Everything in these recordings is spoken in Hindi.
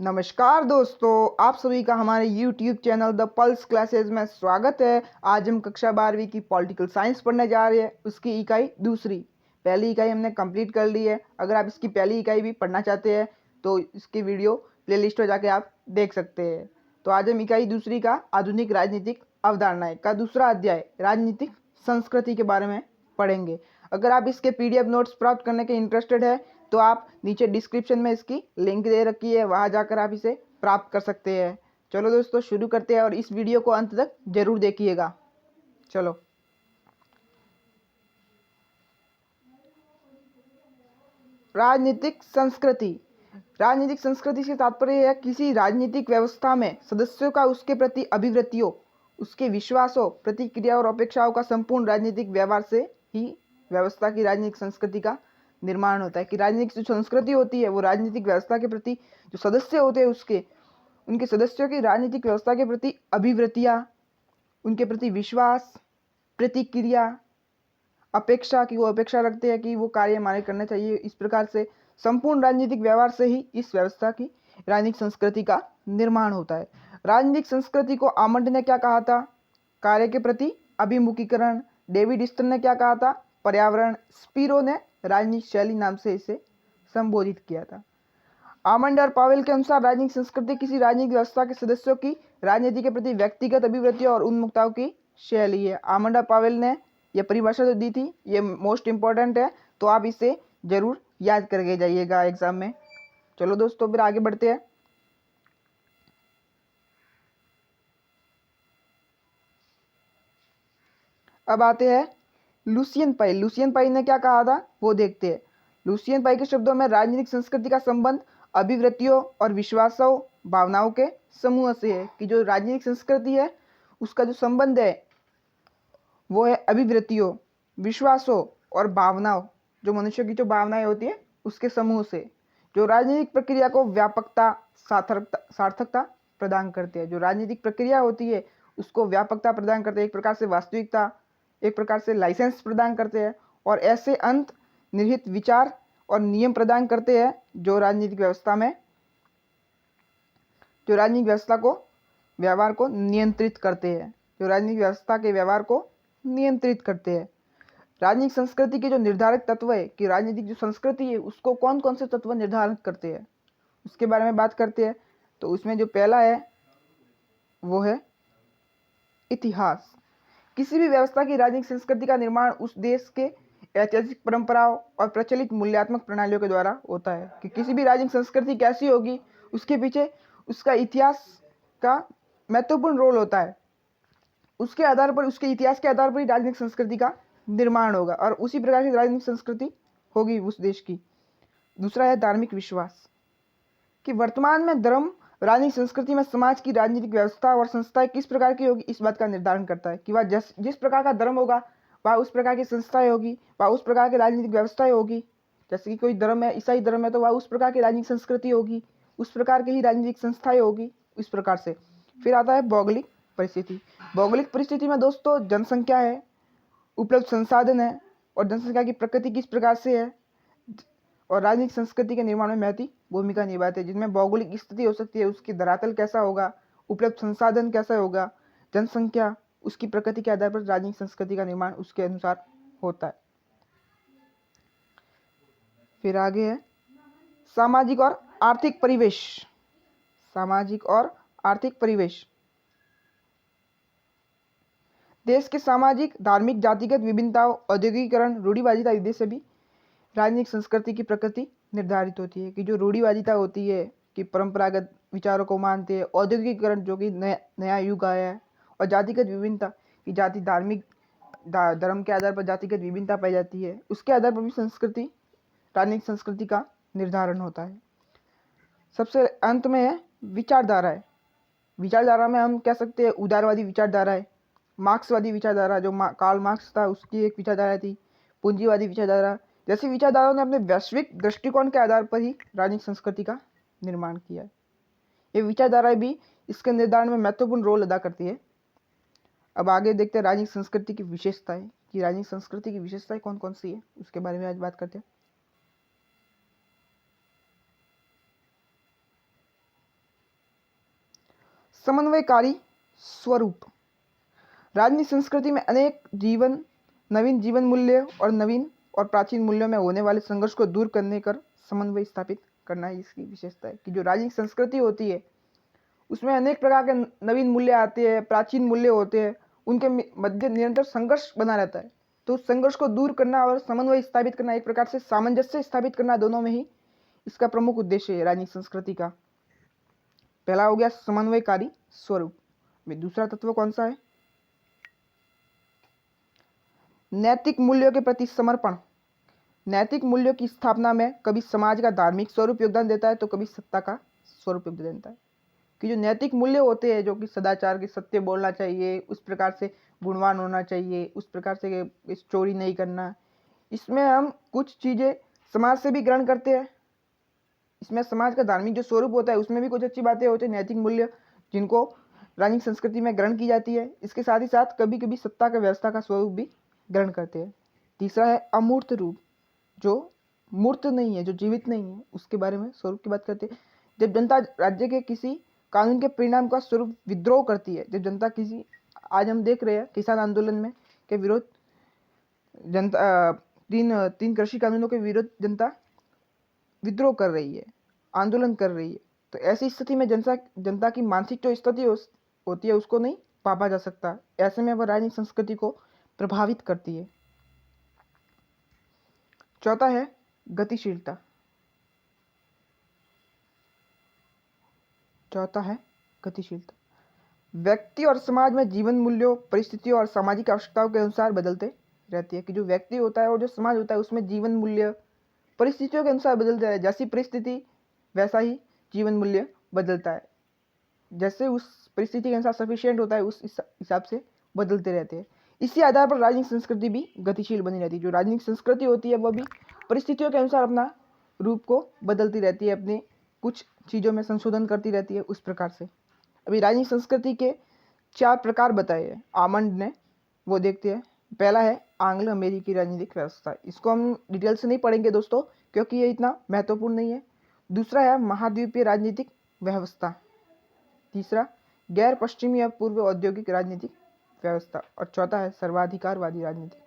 नमस्कार दोस्तों, आप सभी का हमारे YouTube channel the pulse classes में स्वागत है। आज हम कक्षा 12वीं की पॉलिटिकल साइंस पढ़ने जा रहे हैं। उसकी इकाई दूसरी, पहली इकाई हमने कंप्लीट कर ली है। अगर आप इसकी पहली इकाई भी पढ़ना चाहते हैं तो इसकी वीडियो प्लेलिस्ट में जाके आप देख सकते हैं। तो आज हम इकाई दूसरी का आधुनिक राजनीतिक अवधारणाएं का दूसरा अध्याय राजनीतिक संस्कृति के बारे में पढ़ेंगे। अगर आप इसके PDF नोट्स प्राप्त करने के इंटरेस्टेड है तो आप नीचे डिस्क्रिप्शन में इसकी लिंक दे रखी है, वहां जाकर आप इसे प्राप्त कर सकते हैं। चलो दोस्तों शुरू करते हैं और इस वीडियो को अंत तक जरूर देखिएगा। चलो, राजनीतिक संस्कृति। राजनीतिक संस्कृति से तात्पर्य है किसी राजनीतिक व्यवस्था में सदस्यों का उसके प्रति अभिवृत्तियों, उसके विश्वासों, प्रतिक्रिया और अपेक्षाओं का संपूर्ण राजनीतिक व्यवहार से ही व्यवस्था की राजनीतिक संस्कृति का निर्माण होता है। कि राजनीतिक जो संस्कृति होती है वो राजनीतिक व्यवस्था के प्रति जो सदस्य होते हैं उनके सदस्यों की राजनीतिक व्यवस्था के प्रति अभिवृत्तियां, उनके प्रति विश्वास, प्रतिक्रिया, अपेक्षा की वो अपेक्षा रखते हैं कि वो कार्य हमारे करने चाहिए। इस प्रकार से संपूर्ण राजनीतिक व्यवहार से ही इस व्यवस्था की राजनीतिक संस्कृति का निर्माण होता है। राजनीतिक संस्कृति को आमंड ने क्या कहा था? कार्य के प्रति अभिमुखीकरण। डेविड स्टर्न ने क्या कहा था? पर्यावरण। स्पीरो ने राजनीतिक शैली नाम से इसे संबोधित किया था। आमंड और पावेल के अनुसार राजनीतिक संस्कृति किसी राजनीतिक व्यवस्था के सदस्यों की राजनीति के प्रति व्यक्तिगत अभिवृत्तियों और उन्मुखताओं की शैली है। आमंड और पावेल ने यह परिभाषा जो दी थी ये मोस्ट इंपॉर्टेंट है, तो आप इसे जरूर याद करके जाइएगा एग्जाम में। चलो दोस्तों फिर आगे बढ़ते हैं। अब आते हैं लुसियन पाई। लुसियन पाई ने क्या कहा था वो देखते हैं। लुसियन पाई के शब्दों में राजनीतिक संस्कृति का संबंध अभिवृत्तियों और विश्वासों, भावनाओं के समूह से है। कि जो राजनीतिक संस्कृति है उसका जो संबंध है वो है अभिवृत्तियों, विश्वासों और भावनाओं, जो मनुष्य की जो भावनाएं होती है उसके समूह से, जो राजनीतिक प्रक्रिया को व्यापकता, सार्थकता प्रदान करते हैं। जो राजनीतिक प्रक्रिया होती है उसको व्यापकता प्रदान करते हैं, एक प्रकार से वास्तविकता, एक प्रकार से लाइसेंस प्रदान करते हैं और ऐसे अंत निहित विचार और नियम प्रदान करते हैं जो राजनीतिक व्यवस्था में, जो राजनीतिक व्यवस्था को व्यवहार को नियंत्रित करते हैं, जो राजनीतिक व्यवस्था के व्यवहार को नियंत्रित करते हैं। राजनीतिक संस्कृति के जो निर्धारक तत्व है कि राजनीतिक जो संस्कृति है उसको कौन कौन से तत्व निर्धारित करते हैं उसके बारे में बात करते हैं। तो उसमें जो पहला है वो है इतिहास। किसी भी व्यवस्था की राजनीतिक संस्कृति का निर्माण उस देश के ऐतिहासिक परंपराओं और प्रचलित मूल्यात्मक प्रणालियों के द्वारा होता है। कि किसी भी राजनीतिक संस्कृति कैसी होगी उसके पीछे उसका इतिहास का महत्वपूर्ण रोल होता है। उसके आधार पर, उसके इतिहास के आधार पर ही राजनीतिक संस्कृति का निर्माण होगा और उसी प्रकार की राजनीतिक संस्कृति होगी उस देश की। दूसरा है धार्मिक विश्वास। कि वर्तमान में धर्म राजनीतिक संस्कृति में समाज की राजनीतिक व्यवस्था और संस्थाएं किस प्रकार की होगी इस बात का निर्धारण करता है। कि वह जिस प्रकार का धर्म होगा वह उस प्रकार की संस्थाएं होगी, वह उस प्रकार की राजनीतिक व्यवस्थाएं होगी। जैसे कि कोई धर्म है, ईसाई धर्म है, तो वह उस प्रकार की राजनीतिक संस्कृति होगी, उस प्रकार की ही राजनीतिक संस्थाएं होगी, इस प्रकार से। फिर आता है भौगोलिक परिस्थिति। भौगोलिक परिस्थिति में दोस्तों जनसंख्या है, उपलब्ध संसाधन है और जनसंख्या की प्रकृति किस प्रकार से है और राजनीतिक संस्कृति के निर्माण में महती भूमिका निभाते हैं। जिसमें भौगोलिक स्थिति हो सकती है, उसकी धरातल कैसा होगा, उपलब्ध संसाधन कैसा होगा, जनसंख्या, उसकी प्रकृति के आधार पर राजनीतिक संस्कृति का निर्माण उसके अनुसार होता है। फिर आगे है सामाजिक और आर्थिक परिवेश। सामाजिक और आर्थिक परिवेश देश के सामाजिक, धार्मिक, जातिगत विभिन्नताओं, औद्योगिकीकरण, रूढ़िवादिता इत्यादि से भी राजनीतिक संस्कृति की प्रकृति निर्धारित होती है। कि जो रूढ़िवादिता होती है कि परंपरागत विचारों को मानते हैं, औद्योगिकीकरण जो कि नया युग आया है, और जातिगत विभिन्नता की जाति, धार्मिक धर्म के आधार पर जातिगत विभिन्नता पाई जाती है, उसके आधार पर भी संस्कृति, राजनीतिक संस्कृति का निर्धारण होता है। सबसे अंत में है विचारधाराएं। विचारधारा में हम कह सकते हैं उदारवादी विचारधारा है, मार्क्सवादी विचारधारा, जो कार्ल मार्क्स था उसकी एक विचारधारा थी, पूंजीवादी विचारधारा। जैसी विचारधाराओं ने अपने वैश्विक दृष्टिकोण के आधार पर ही राजनीतिक संस्कृति का निर्माण किया है। ये विचारधाराएं भी इसके निर्धारण में महत्वपूर्ण रोल अदा करती है। अब आगे देखते हैं राजनीतिक संस्कृति की विशेषताएं। कि राजनीतिक संस्कृति की विशेषताएं कौन कौन सी है उसके बारे में आज बात करते हैं। समन्वयकारी स्वरूप। राजनीतिक संस्कृति में अनेक नवीन जीवन मूल्य और नवीन और प्राचीन मूल्यों में होने वाले संघर्ष को दूर करने कर समन्वय स्थापित करना है इसकी विशेषता है। कि जो राजनीतिक संस्कृति होती है उसमें अनेक प्रकार के नवीन मूल्य आते हैं, प्राचीन मूल्य होते हैं, उनके मध्य निरंतर संघर्ष बना रहता है। तो उस संघर्ष को दूर करना और समन्वय स्थापित करना, एक प्रकार से सामंजस्य स्थापित करना, दोनों में ही इसका प्रमुख उद्देश्य है राजनीतिक संस्कृति का। पहला हो गया समन्वयकारी स्वरूप। दूसरा तत्व कौन सा है? नैतिक मूल्यों के प्रति समर्पण। नैतिक मूल्यों की स्थापना में कभी समाज का धार्मिक स्वरूप योगदान देता है तो कभी सत्ता का स्वरूप योगदान देता है। कि जो नैतिक मूल्य होते हैं, जो कि सदाचार के, सत्य बोलना चाहिए, उस प्रकार से गुणवान होना चाहिए, उस प्रकार से चोरी नहीं करना, इसमें हम कुछ चीज़ें समाज से भी ग्रहण करते हैं। इसमें समाज का धार्मिक जो स्वरूप होता है उसमें भी कुछ अच्छी बातें होती है, नैतिक मूल्य, जिनको राजनीतिक संस्कृति में ग्रहण की जाती है। इसके साथ ही साथ कभी कभी सत्ता का, व्यवस्था का स्वरूप भी ग्रहण करते हैं। तीसरा है अमूर्त रूप, जो मूर्त नहीं है, जो जीवित नहीं है, उसके बारे में स्वरूप की बात करते हैं। जब जनता राज्य के किसी कानून के परिणाम का स्वरूप विद्रोह करती है, जब जनता किसी, आज हम देख रहे हैं किसान आंदोलन में के विरोध, जनता तीन कृषि कानूनों के विरोध जनता विद्रोह कर रही है, आंदोलन कर रही है। तो ऐसी स्थिति में जनता की मानसिक जो स्थिति होती है उसको नहीं पापा जा सकता। ऐसे में वह राजनीतिक संस्कृति को प्रभावित करती है। चौथा है गतिशीलता। चौथा है गतिशीलता। व्यक्ति और समाज में जीवन मूल्यों, परिस्थितियों और सामाजिक आवश्यकताओं के अनुसार बदलते रहती है। कि जो व्यक्ति होता है और जो समाज होता है उसमें जीवन मूल्य परिस्थितियों के अनुसार बदलता है। जैसी परिस्थिति वैसा ही जीवन मूल्य बदलता है। जैसे उस परिस्थिति के अनुसार सफिशिएंट होता है उस हिसाब से बदलते रहते हैं। इसी आधार पर राजनीतिक संस्कृति भी गतिशील बनी रहती है। जो राजनीतिक संस्कृति होती है वह भी परिस्थितियों के अनुसार अपना रूप को बदलती रहती है, अपने कुछ चीज़ों में संशोधन करती रहती है। उस प्रकार से अभी राजनीतिक संस्कृति के 4 प्रकार बताए हैं आमंड ने, वो देखते हैं। पहला है आंग्ल अमेरिकी राजनीतिक व्यवस्था। इसको हम डिटेल से नहीं पढ़ेंगे दोस्तों, क्योंकि ये इतना महत्वपूर्ण नहीं है। दूसरा है महाद्वीपीय राजनीतिक व्यवस्था। तीसरा गैर पश्चिमी या पूर्व औद्योगिक राजनीतिक व्यवस्था। और चौथा है सर्वाधिकारवादी राजनीतिक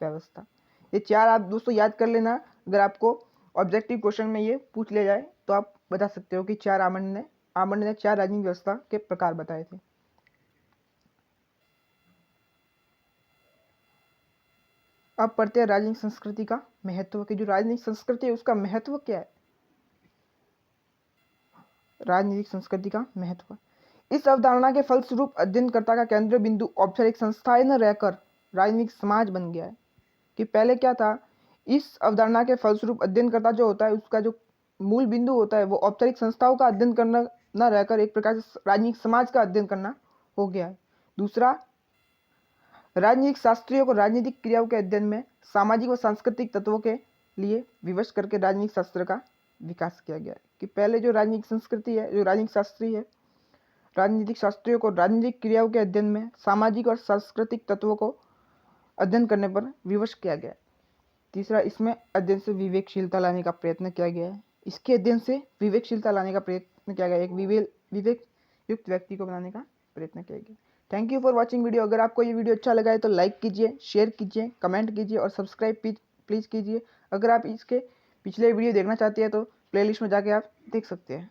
व्यवस्था। ये 4 आप दोस्तों याद कर लेना। अगर आपको ऑब्जेक्टिव क्वेश्चन में ये पूछ लिया जाए तो आप बता सकते हो कि 4 आमंड ने 4 राजनीतिक व्यवस्था के प्रकार बताए थे। अब पढ़ते हैं राजनीतिक संस्कृति का महत्व। कि जो राजनीतिक संस्कृति है उसका महत्व क्या है। राजनीतिक संस्कृति का महत्व, इस अवधारणा के फलस्वरूप अध्ययनकर्ता का केंद्र बिंदु औपचारिक संस्थाएं न रहकर राजनीतिक समाज बन गया है। कि पहले क्या था, इस अवधारणा के फलस्वरूप अध्ययनकर्ता जो होता है उसका जो मूल बिंदु होता है वो औपचारिक संस्थाओं का अध्ययन करना न रहकर एक प्रकार से राजनीतिक समाज का अध्ययन करना हो गया है। दूसरा, राजनीतिक शास्त्रियों को राजनीतिक क्रियाओं के अध्ययन में सामाजिक व सांस्कृतिक तत्वों के लिए विवश करके राजनीतिक शास्त्र का विकास किया गया है। कि पहले जो राजनीतिक संस्कृति है, जो राजनीतिक शास्त्री है, राजनीतिक शास्त्रियों को राजनीतिक क्रियाओं के अध्ययन में सामाजिक और सांस्कृतिक तत्वों को अध्ययन करने पर विवश किया गया है। तीसरा, इसमें अध्ययन से विवेकशीलता लाने का प्रयत्न किया गया है। इसके अध्ययन से विवेकशीलता लाने का प्रयत्न किया गया है, एक विवेक युक्त व्यक्ति को बनाने का प्रयत्न किया गया। Thank you for watching video. अगर आपको ये वीडियो अच्छा लगा है तो लाइक कीजिए, शेयर कीजिए, कमेंट कीजिए और सब्सक्राइब प्लीज़ कीजिए। अगर आप इसके पिछले वीडियो देखना चाहते हैं तो प्लेलिस्ट में जाके आप देख सकते हैं।